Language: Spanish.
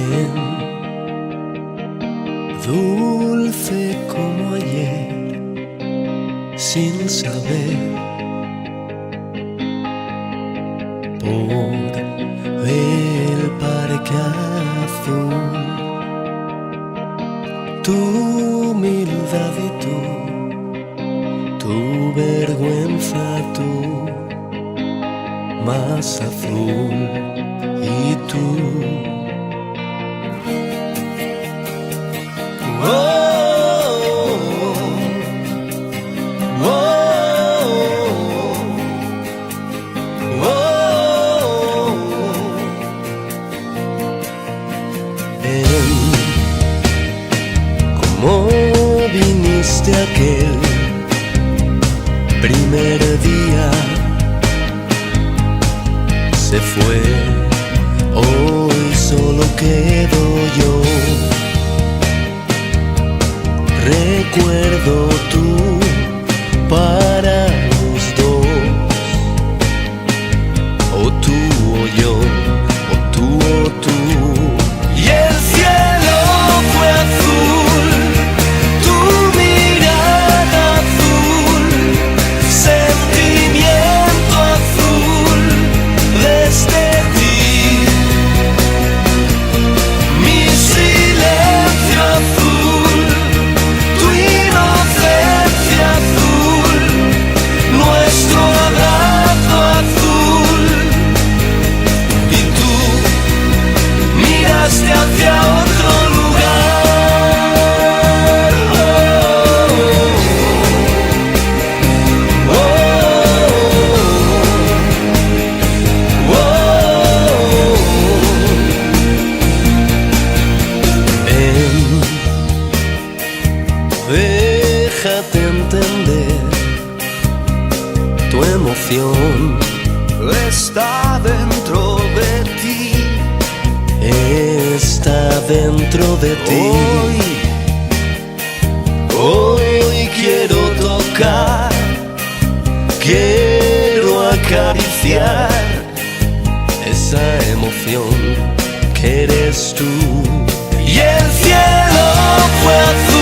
Ven, dulce como ayer, sin saber, por el parque azul. Tu humildad y tu vergüenza, tú más azul y tú. Oh, oh, oh, oh. Como viniste aquel primer día, se fue, hoy solo quedo yo. Recuerdo tú para los dos, o tú o yo, o tú o tú. Y el cielo fue azul, tu mirada azul, sentimiento azul desde ti. Mi silencio azul, tu inocencia azul, nuestro abrazo azul. Y tú miraste hacia otro lugar. Oh, oh, oh, oh. Déjate entender, tu emoción está dentro de ti, está dentro de ti. Hoy quiero tocar, quiero acariciar esa emoción que eres tú. Y el cielo fue azul.